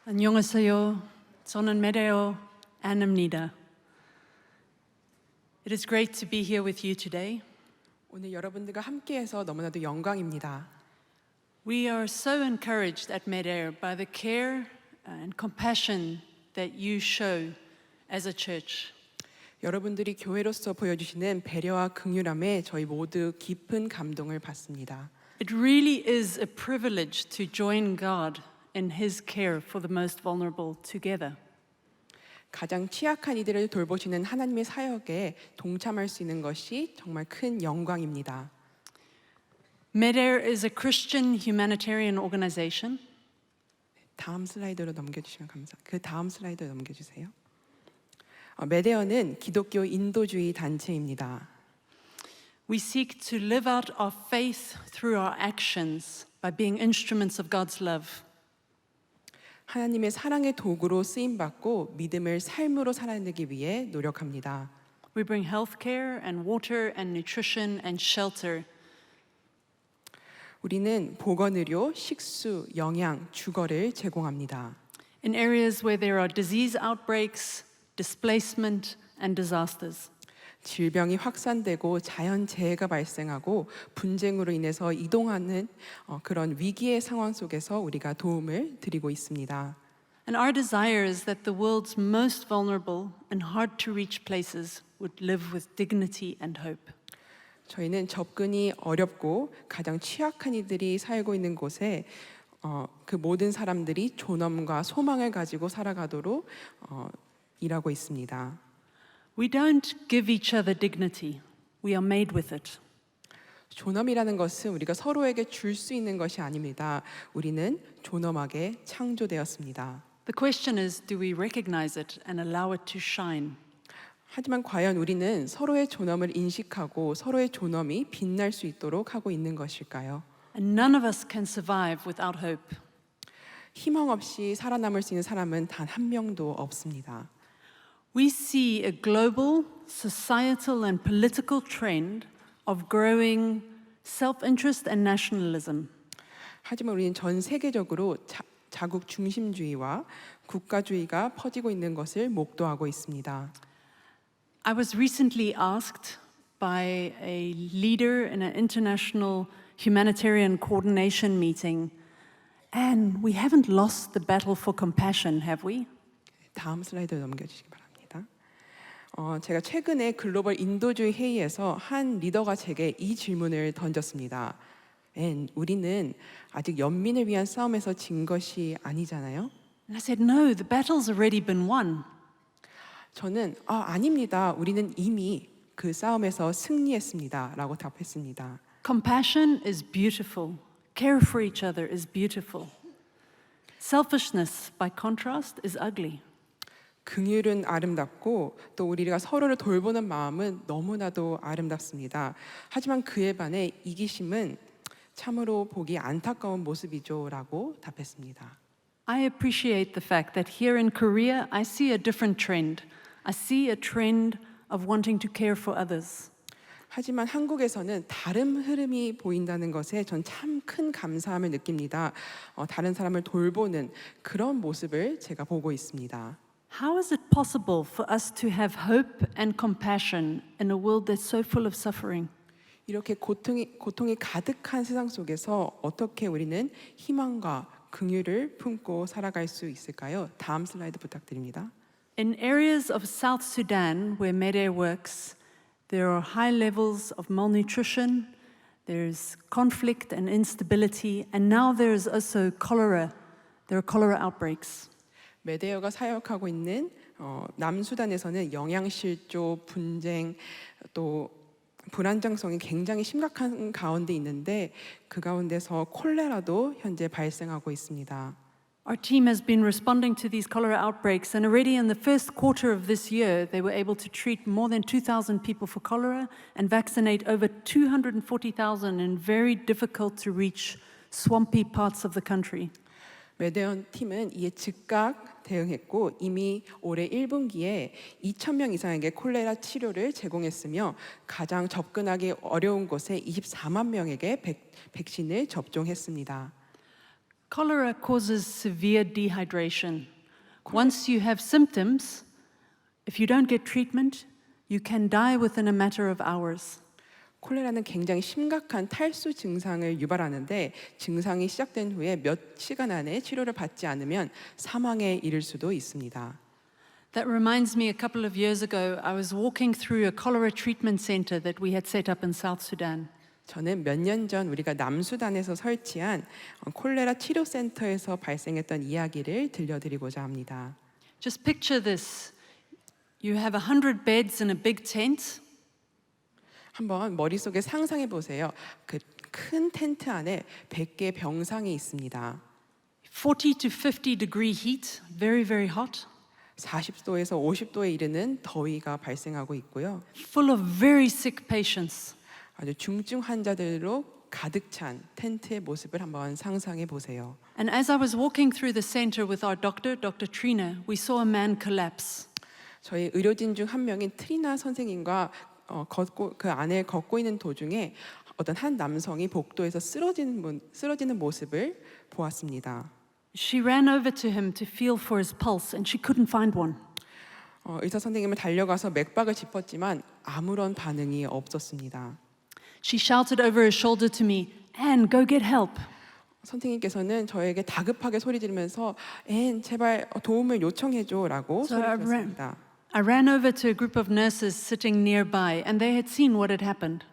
안녕하세요. 저는 메데오 안입니다. It is great to be here with you today. 오늘 여러분들과 함께해서 너무나도 영광입니다. We are so encouraged at Medeo by the care and compassion that you show as a church. 여러분들이 교회로서 보여주시는 배려와 긍휼함에 저희 모두 깊은 감동을 받습니다. It really is a privilege to join God in His care for the most vulnerable together. 가장 취약한 이들을 돌보시는 하나님의 사역에 동참할 수 있는 것이 정말 큰 영광입니다. Medeo is a Christian humanitarian organization. 다음 슬라이드로 넘겨주시면 그 다음 슬라이드로 넘겨주세요. 메데어는 기독교 인도주의 단체입니다. We seek to live out our faith through our actions by being instruments of God's love. 하나님의 사랑의 도구로 쓰임 받고 믿음을 삶으로 살아내기 위해 노력합니다. We bring healthcare and water and nutrition and shelter. 우리는 보건의료, 식수, 영양, 주거를 제공합니다. In areas where there are disease outbreaks, displacement, and disasters. 질병이 확산되고 자연재해가 발생하고 분쟁으로 인해서 이동하는 그런 위기의 상황 속에서 우리가 도움을 드리고 있습니다. And our desire is that the world's most vulnerable and hard to reach places would live with dignity and hope. 저희는 접근이 어렵고 가장 취약한 이들이 살고 있는 곳에 그 모든 사람들이 존엄과 소망을 가지고 살아가도록 일하고 있습니다. We don't give each other dignity. We are made with it. 존엄이라는 것은 우리가 서로에게 줄 수 있는 것이 아닙니다. 우리는 존엄하게 창조되었습니다. The question is, do we recognize it and allow it to shine? 하지만 과연 우리는 서로의 존엄을 인식하고 서로의 존엄이 빛날 수 있도록 하고 있는 것일까요? And none of us can survive without hope. 희망 없이 살아남을 수 있는 사람은 단 한 명도 없습니다. We see a global, societal, and political trend of growing self-interest and nationalism. 하지만 우리는 전 세계적으로 자국 중심주의와 국가주의가 퍼지고 있는 것을 목도하고 있습니다. I was recently asked by a leader in an international humanitarian coordination meeting, and we haven't lost the battle for compassion, have we? 다음 슬라이드 넘겨주시기 바랍니다. 제가 최근에 글로벌 인도주의 회의에서 한 리더가 제게 이 질문을 던졌습니다. 우리는 아직 연민을 위한 싸움에서 진 것이 아니잖아요. And I said, no, the battle's already been won. 저는 아닙니다. 우리는 이미 그 싸움에서 승리했습니다. 라고 답했습니다. Compassion is beautiful. Care for each other is beautiful. Selfishness, by contrast, is ugly. 긍휼은 아름답고 또 우리가 서로를 돌보는 마음은 너무나도 아름답습니다. 하지만 그에 반해 이기심은 참으로 보기 안타까운 모습이죠. 라고 답했습니다. I appreciate the fact that here in Korea, I see a different trend. I see a trend of wanting to care for others. 하지만 한국에서는 다른 흐름이 보인다는 것에 전 참 큰 감사함을 느낍니다. 다른 사람을 돌보는 그런 모습을 제가 보고 있습니다. How is it possible for us to have hope and compassion in a world that's so full of suffering? 이렇게 고통이 가득한 세상 속에서 어떻게 우리는 희망과 긍휼을 품고 살아갈 수 있을까요? 다음 슬라이드 부탁드립니다. In areas of South Sudan where Medeo works, there are high levels of malnutrition, there's conflict and instability, and now there is also cholera. There are cholera outbreaks. 메데어가 사역하고 있는 남수단에서는 영양실조, 분쟁, 또 불안정성이 굉장히 심각한 가운데 있는데 그 가운데서 콜레라도 현재 발생하고 있습니다. Our team has been responding to these cholera outbreaks, and already in the first quarter of this year, they were able to treat more than 2,000 people for cholera and vaccinate over 240,000 in very difficult to reach swampy parts of the country. 메데어 팀은 이에 즉각 대응했고 이미 올해 1분기에 2,000명 이상에게 콜레라 치료를 제공했으며 가장 접근하기 어려운 곳에 24만 명에게 백신을 접종했습니다. Cholera causes severe dehydration. Once you have symptoms, if you don't get treatment, you can die within a matter of hours. 콜레라는 굉장히 심각한 탈수 증상을 유발하는데 증상이 시작된 후에 몇 시간 안에 치료를 받지 않으면 사망에 이를 수도 있습니다. That reminds me, a couple of years ago, I was walking through a cholera treatment center that we had set up in South Sudan. 저는 몇 년 전 우리가 남수단에서 설치한 콜레라 치료 센터에서 발생했던 이야기를 들려드리고자 합니다. Just picture this. You have 100 beds in a big tent. 한번 머릿속에 상상해 보세요. 그 큰 텐트 안에 100개 병상이 있습니다. 40 to 50 degree heat, very, very hot. 40도에서 50도에 이르는 더위가 발생하고 있고요. Full of very sick patients. 아주 중증 환자들로 가득 찬 텐트의 모습을 한번 상상해 보세요. And as I was walking through the center with our doctor, Dr. Trina, we saw a man collapse. 저희 의료진 중 한 명인 트리나 선생님과 그 안에 걷고 있는 도중에 어떤 한 남성이 복도에서 쓰러지는 모습을 보았습니다. She ran over to him to feel for his pulse, and she couldn't find one. 의사 선생님은 달려가서 맥박을 짚었지만 아무런 반응이 없었습니다. She shouted over her shoulder to me, "Anne, go get help." 선생님께서는 저에게 다급하게 소리 지르면서 앤 제발 도움을 요청해줘라고 So I 소리쳤습니다. ran over to a group of nurses sitting nearby, and they had seen what had happened.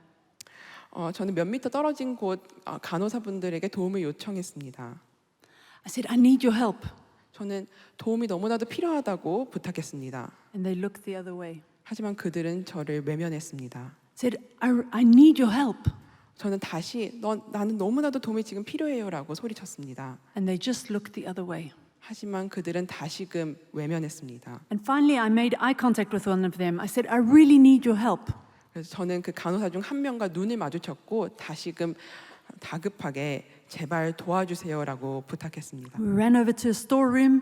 저는 몇 미터 떨어진 곳 간호사분들에게 도움을 요청했습니다. I said, "I need your help." 저는 도움이 너무나도 필요하다고 부탁했습니다. And they looked the other way. 하지만 그들은 저를 외면했습니다. Said, I need your help. 저는 다시 나는 너무나도 도움이 지금 필요해요라고 소리쳤습니다. And they just looked the other way. 하지만 그들은 다시금 외면했습니다. And finally, I made eye contact with one of them. I said, "I really need your help." 그래서 저는 그 간호사 중 한 명과 눈을 마주쳤고 다시금 다급하게 제발 도와주세요라고 부탁했습니다. We ran over to a storeroom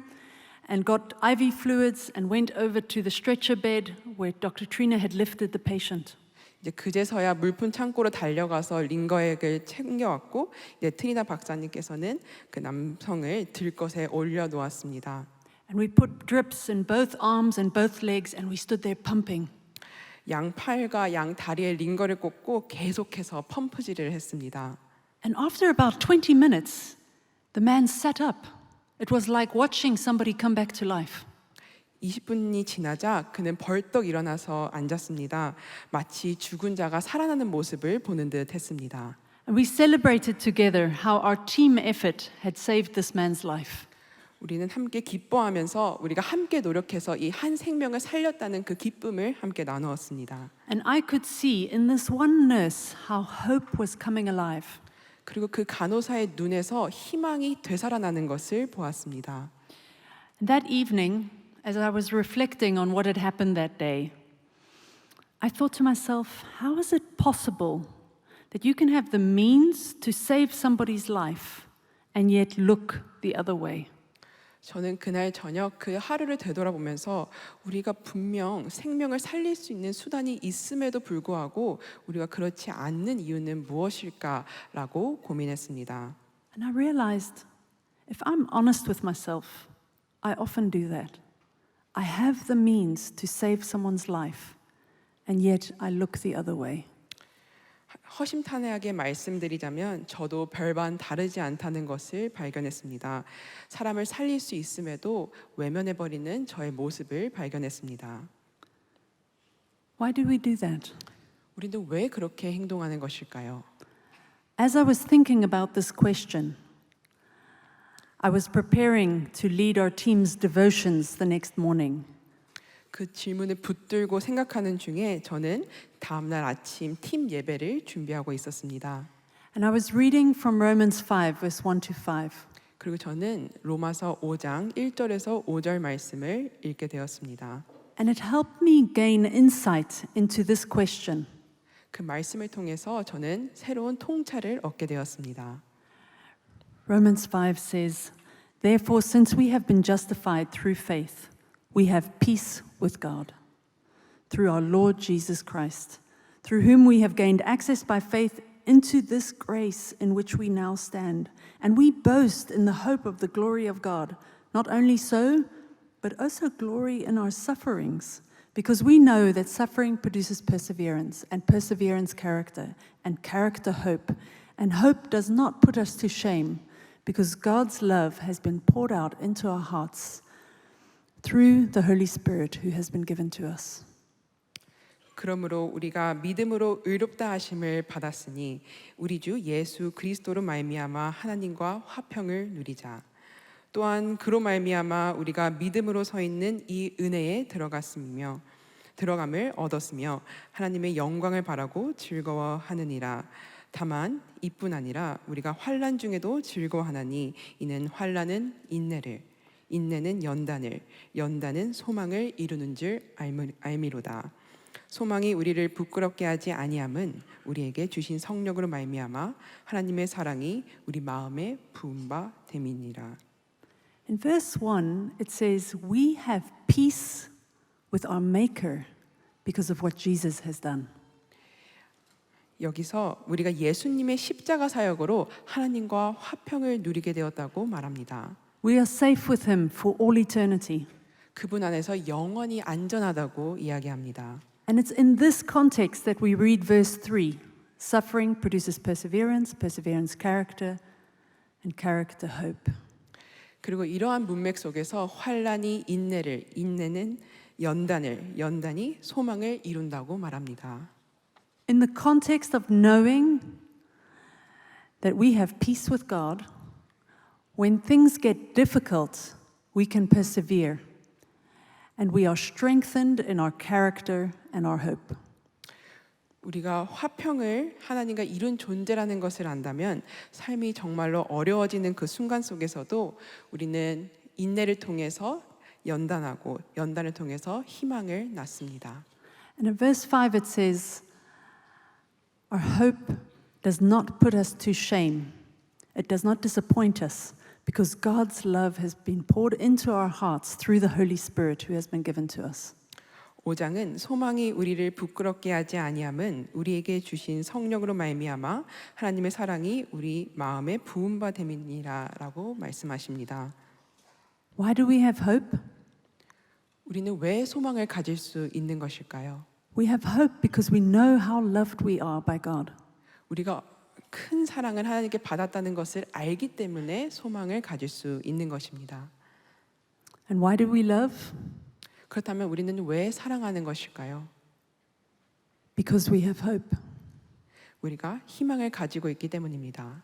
and got IV fluids and went over to the stretcher bed where Dr. Trina had lifted the patient. 이제 그제서야 물품 창고로 달려가서 링거액을 챙겨왔고 이제 트리나 박사님께서는 그 남성을 들것에 올려놓았습니다. And we put drips in both arms and both legs, and we stood there pumping. 양 팔과 양 다리에 링거를 꽂고 계속해서 펌프질을 했습니다. And after about 20 minutes, the man sat up. It was like watching somebody come back to life. 20분이 지나자 그는 벌떡 일어나서 앉았습니다. 마치 죽은 자가 살아나는 모습을 보는 듯 했습니다. And we celebrated together how our team effort had saved this man's life. 우리는 함께 기뻐하면서 우리가 함께 노력해서 이 한 생명을 살렸다는 그 기쁨을 함께 나누었습니다. And I could see in this one nurse how hope was coming alive. 그리고 그 간호사의 눈에서 희망이 되살아나는 것을 보았습니다. And that evening, as I was reflecting on what had happened that day, I thought to myself, how is it possible that you can have the means to save somebody's life and yet look the other way? 저는 그날 저녁 그 하루를 되돌아보면서 우리가 분명 생명을 살릴 수 있는 수단이 있음에도 불구하고 우리가 그렇지 않는 이유는 무엇일까라고 고민했습니다. And I realized, if I'm honest with myself, I often do that. I have the means to save someone's life, and yet I look the other way. 허심탄회하게 말씀드리자면 저도 별반 다르지 않다는 것을 발견했습니다. 사람을 살릴 수 있음에도 외면해버리는 저의 모습을 발견했습니다. Why do we do that? 우리는 왜 그렇게 행동하는 것일까요? As I was thinking about this question, I was preparing to lead our team's devotions the next morning. 그 질문을 붙들고 생각하는 중에 저는 다음날 아침 팀 예배를 준비하고 있었습니다. And I was reading from Romans 5, verse 1 to 5. 그리고 저는 로마서 5장 1절에서 5절 말씀을 읽게 되었습니다. And it helped me gain insight into this question. 그 말씀을 통해서 저는 새로운 통찰을 얻게 되었습니다. Romans 5 says, "Therefore, since we have been justified through faith, we have peace with God, through our Lord Jesus Christ, through whom we have gained access by faith into this grace in which we now stand, and we boast in the hope of the glory of God. Not only so, but also glory in our sufferings, because we know that suffering produces perseverance, and perseverance character, and character hope. And hope does not put us to shame, because God's love has been poured out into our hearts through the Holy Spirit who has been given to us. 그러므로 우리가 믿음으로 의롭다 하심을 받았으니 우리 주 예수 그리스도로 말미암아 하나님과 화평을 누리자. 또한 그로 말미암아 우리가 믿음으로 서 있는 이 은혜에 들어감을 얻었으며 하나님의 영광을 바라고 즐거워하느니라. 다만 이뿐 아니라 우리가 환난 중에도 즐거워하나니 이는 환난은 인내를, 인내는 연단을, 연단은 소망을 이루는 줄 알미로다. 소망이 우리를 부끄럽게 하지 아니함은 우리에게 주신 성령으로 말미암아 하나님의 사랑이 우리 마음에 부은 바 됨이니라. In verse 1, it says, "We have peace with our Maker because of what Jesus has done." 여기서 우리가 예수님의 십자가 사역으로 하나님과 화평을 누리게 되었다고 말합니다. We are safe with Him for all eternity. 그분 안에서 영원히 안전하다고 이야기합니다. And it's in this context that we read verse 3. Suffering produces perseverance, perseverance character, and character hope. 그리고 이러한 문맥 속에서 환난이 인내를, 인내는 연단을, 연단이 소망을 이룬다고 말합니다. In the context of knowing that we have peace with God, when things get difficult, we can persevere. And we are strengthened in our character and our hope. 우리가 화평을 하나님과 이룬 존재라는 것을 안다면 삶이 정말로 어려워지는 그 순간 속에서도 우리는 인내를 통해서 연단하고 연단을 통해서 희망을 낳습니다. And in verse 5 it says, "Our hope does not put us to shame. It does not disappoint us, because God's love has been poured into our hearts through the Holy Spirit who has been given to us." 5장은 소망이 우리를 부끄럽게 하지 아니함은 우리에게 주신 성령으로 말미암아 하나님의 사랑이 우리 마음에 부은 바 됨이니라라고 말씀하십니다. Why do we have hope? 우리는 왜 소망을 가질 수 있는 것일까요? We have hope because we know how loved we are by God. 우리가 큰 사랑을 하나님께 받았다는 것을 알기 때문에 소망을 가질 수 있는 것입니다. And why do we love? 그렇다면 우리는 왜 사랑하는 것일까요? Because we have hope. 우리가 희망을 가지고 있기 때문입니다.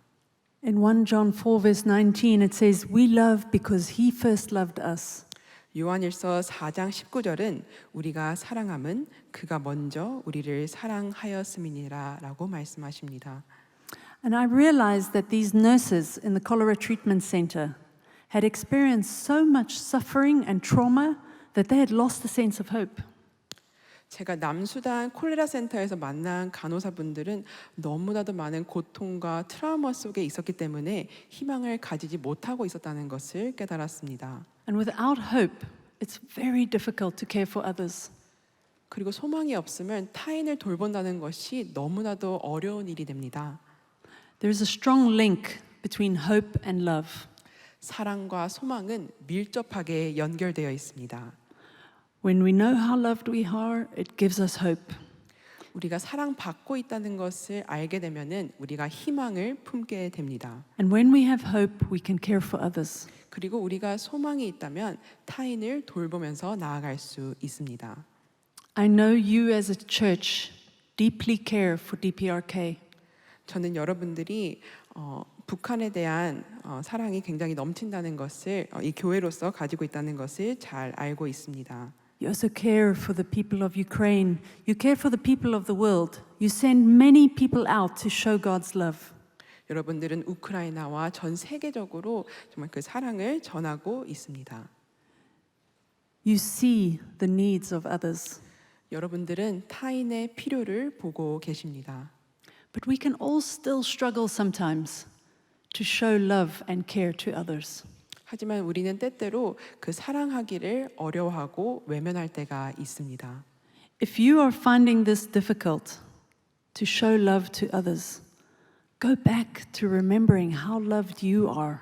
In 1 John 4 verse 19 it says, "We love because he first loved us." 요한일서 4장 19절은 우리가 사랑함은 그가 먼저 우리를 사랑하였음이니라라고 말씀하십니다. And I realized that these nurses in the cholera treatment center had experienced so much suffering and trauma that they had lost the sense of hope. 제가 남수단 콜레라 센터에서 만난 간호사분들은 너무나도 많은 고통과 트라우마 속에 있었기 때문에 희망을 가지지 못하고 있었다는 것을 깨달았습니다. And without hope, it's very difficult to care for others. 그리고 소망이 없으면 타인을 돌본다는 것이 너무나도 어려운 일이 됩니다. There is a strong link between hope and love. 사랑과 소망은 밀접하게 연결되어 있습니다. When we know how loved we are, it gives us hope. 우리가 사랑받고 있다는 것을 알게 되면은 우리가 희망을 품게 됩니다. And when we have hope, we can care for others. 그리고 우리가 소망이 있다면 타인을 돌보면서 나아갈 수 있습니다. I know you as a church deeply care for DPRK. 저는 여러분들이 북한에 대한 사랑이 굉장히 넘친다는 것을 이 교회로서 가지고 있다는 것을 잘 알고 있습니다. You also care for the people of Ukraine. You care for the people of the world. You send many people out to show God's love. 여러분들은 우크라이나와 전 세계적으로 정말 그 사랑을 전하고 있습니다. You see the needs of others. 여러분들은 타인의 필요를 보고 계십니다. But we can all still struggle sometimes to show love and care to others. 하지만 우리는 때때로 그 사랑하기를 어려워하고 외면할 때가 있습니다. If you are finding this difficult to show love to others, Go back to remembering how loved you are.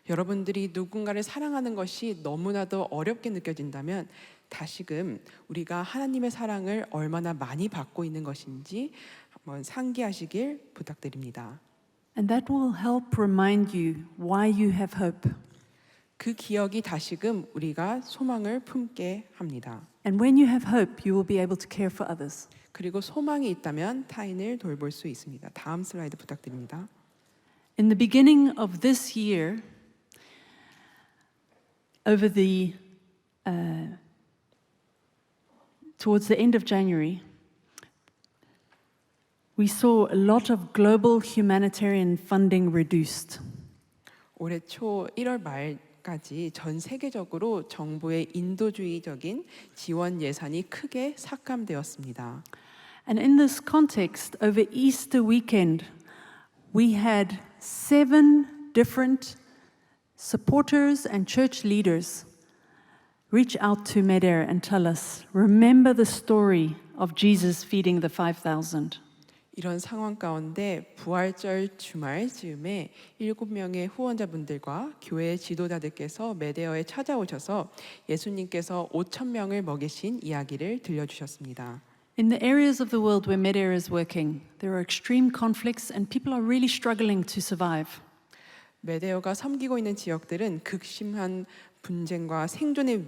여러분들이 누군가를 사랑하는 것이 너무나도 어렵게 느껴진다면 다시금 우리가 하나님의 사랑을 얼마나 많이 받고 있는 것인지 한번 상기하시길 부탁드립니다. And that will help remind you why you have hope. 그 기억이 다시금 우리가 소망을 품게 합니다. And when you have hope, you will be able to care for others. 그리고 소망이 있다면 타인을 돌볼 수 있습니다. 다음 슬라이드 부탁드립니다. In the beginning of this year, over the towards the end of January, we saw a lot of global humanitarian funding reduced. 올해 초 1월 말까지 전 세계적으로 정부의 인도주의적인 지원 예산이 크게 삭감되었습니다. And in this context, over Easter weekend, we had 7 different supporters and church leaders reach out to Medair and tell us, remember the story of Jesus feeding the 5,000. 이런 상황 가운데 부활절 주말 즈음에 7명의 후원자분들과 교회 지도자들께서 메데어에 찾아오셔서 예수님께서 5,000명을 먹이신 이야기를 들려주셨습니다. In the areas of the world where Medair is working, there are extreme conflicts and people are really struggling to survive. 메데어가 섬기고 있는 지역들은 극심한 분쟁과 생존의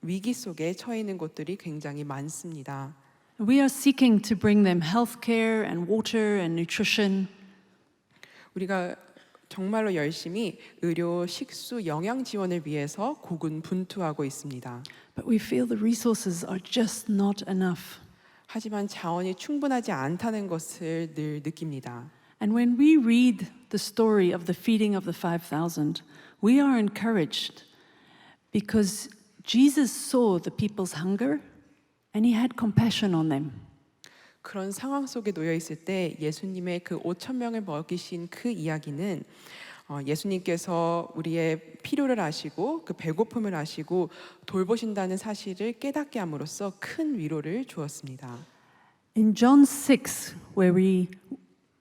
위기 속에 처해 있는 곳들이 굉장히 많습니다. We are seeking to bring them health care and water and nutrition. 우리가 정말로 열심히 의료, 식수, 영양 지원을 위해서 고군분투하고 있습니다. But we feel the resources are just not enough. 하지만 자원이 충분하지 않다는 것을 늘 느낍니다. And when we read the story of the feeding of the 5,000, we are encouraged because Jesus saw the people's hunger and he had compassion on them. 그런 상황 속에 놓여 있을 때 예수님의 그 5,000명을 먹이신 그 이야기는 예수님께서 우리의 필요를 아시고 그 배고픔을 아시고 돌보신다는 사실을 깨닫게 함으로써 큰 위로를 주었습니다. In John 6, where we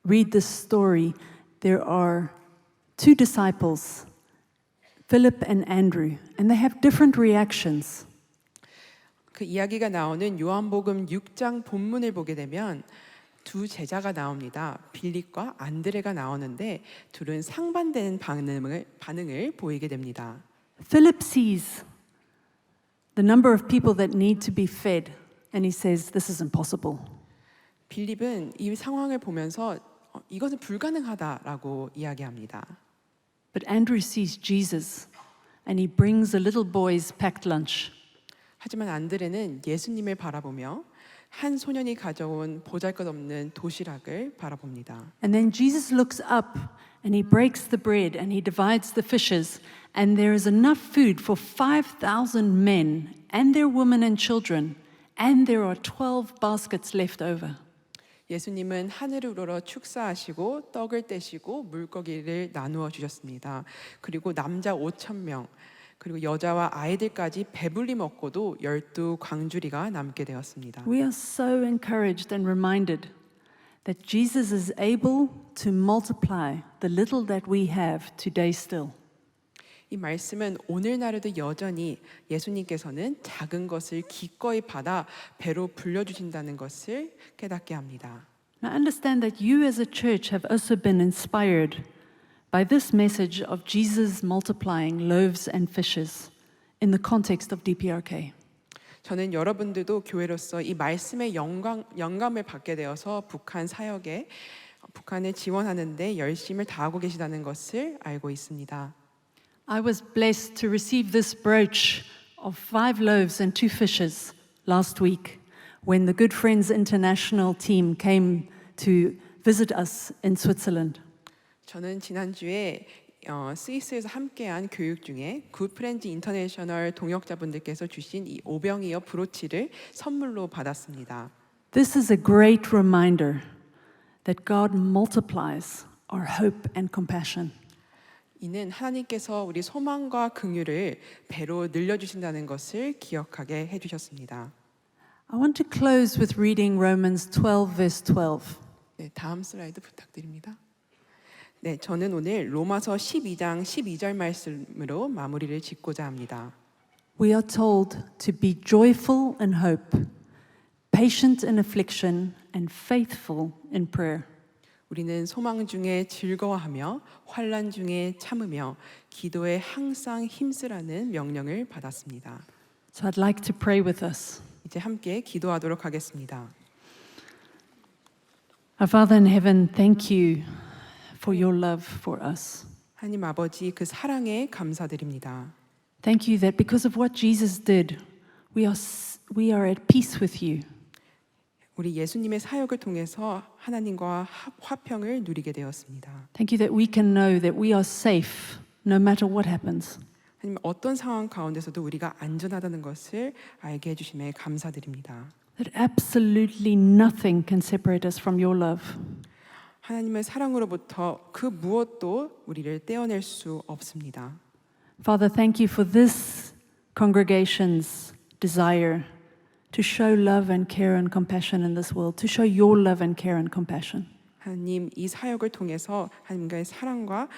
read this story, there are 2 disciples, Philip and Andrew, and they have different reactions. 그 이야기가 나오는 요한복음 6장 본문을 보게 되면 두 제자가 나옵니다. 빌립과 안드레가 나오는데 둘은 상반되는 반응을 보이게 됩니다. Philip sees the number of people that need to be fed, and he says, this is impossible. 빌립은 이 상황을 보면서 이것은 불가능하다라고 이야기합니다. But Andrew sees Jesus, and he brings a little boy's packed lunch. 하지만 안드레는 예수님을 바라보며 한 소년이 가져온 보잘것없는 도시락을 바라봅니다. And then Jesus looks up and he breaks the bread and he divides the fishes, and there is enough food for 5,000 men and their women and children, and there are 12 baskets left over. 예수님은 하늘을 우러러 축사하시고 떡을 떼시고 물고기를 나누어 주셨습니다. 그리고 남자 5,000명 그리고 여자와 아이들까지 배불리 먹고도 12 광주리가 남게 되었습니다. We are so encouraged and reminded that Jesus is able to multiply the little that we have today still. 이 말씀은 오늘날에도 여전히 예수님께서는 작은 것을 기꺼이 받아 배로 불려주신다는 것을 깨닫게 합니다. Now understand that you as a church have also been inspired by this message of Jesus multiplying loaves and fishes in the context of DPRK. 저는 여러분들도 교회로서 이 말씀의 영감을 받게 되어서 북한 사역에 북한을 지원하는 데 열심을 다하고 계시다는 것을 알고 있습니다. I was blessed to receive this brooch of 5 loaves and 2 fishes last week when the Good Friends International team came to visit us in Switzerland. 저는 지난주에 스위스에서 함께한 교육 중에 굿프렌즈 인터내셔널 동역자분들께서 주신 이 오병이어 브로치를 선물로 받았습니다. This is a great reminder that God multiplies our hope and compassion. 이는 하나님께서 우리 소망과 긍휼을 배로 늘려주신다는 것을 기억하게 해주셨습니다. I want to close with reading Romans 12 verse 12. 네, 다음 슬라이드 부탁드립니다. 네, 저는 오늘 로마서 12장 12절 말씀으로 마무리를 짓고자 합니다. We are told to be joyful in hope, patient in affliction, and faithful in prayer. 우리는 소망 중에 즐거워하며 환난 중에 참으며 기도에 항상 힘쓰라는 명령을 받았습니다. So I'd like to pray with us. 이제 함께 기도하도록 하겠습니다. Our Father in heaven, thank you for your love for us. 하나님 아버지 그 사랑에 감사드립니다. Thank you that because of what Jesus did, we are at peace with you. 우리 예수님의 사역을 통해서 하나님과 화평을 누리게 되었습니다. Thank you that we can know that we are safe no matter what happens. 하나님 어떤 상황 가운데서도 우리가 안전하다는 것을 알게 해주심에 감사드립니다. That absolutely nothing can separate us from your love. 하나님의 사랑으로부터 그 무엇도 우리를 떼어낼 수 없습니다. Father, thank you for this congregation's desire to show love and care and compassion in this world, to show your love and care and compassion. 하나님 이 사역을 통해서 하나님과의 사랑과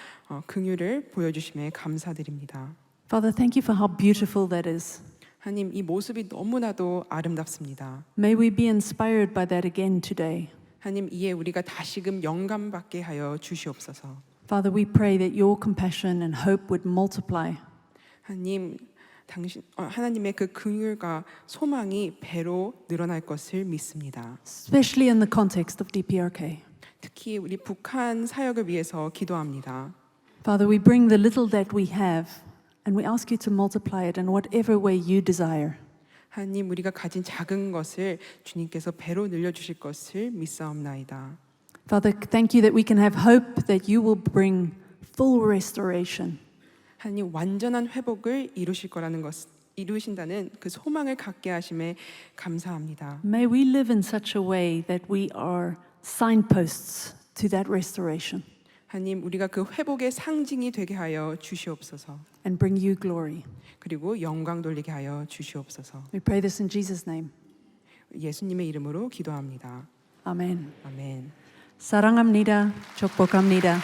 긍휼을 보여주심에 감사드립니다. Father, thank you for how beautiful that is. 하나님 이 모습이 너무나도 아름답습니다. May we be inspired by that again today. 하나님 이에 우리가 다시금 영감받게 하여 주시옵소서. Father, we pray that your compassion and hope would multiply. 하나님 하나님의 그 긍휼과 소망이 배로 늘어날 것을 믿습니다. Especially in the context of DPRK. 특히 우리 북한 사역을 위해서 기도합니다. Father, we bring the little that we have and we ask you to multiply it in whatever way you desire. 하나님 우리가 가진 작은 것을 주님께서 배로 늘려 주실 것을 믿사옵나이다. Father, thank you that we can have hope that you will bring full restoration. 하나님 완전한 회복을 이루신다는 그 소망을 갖게 하심에 감사합니다. May we live in such a way that we are signposts to that restoration 하나님 우리가 그 회복의 상징이 되게 하여 주시옵소서. and bring you glory. 그리고 영광 돌리게 하여 주시옵소서. We pray this in Jesus' name. 예수님의 이름으로 기도합니다. Amen. 아멘. 사랑합니다. 축복합니다.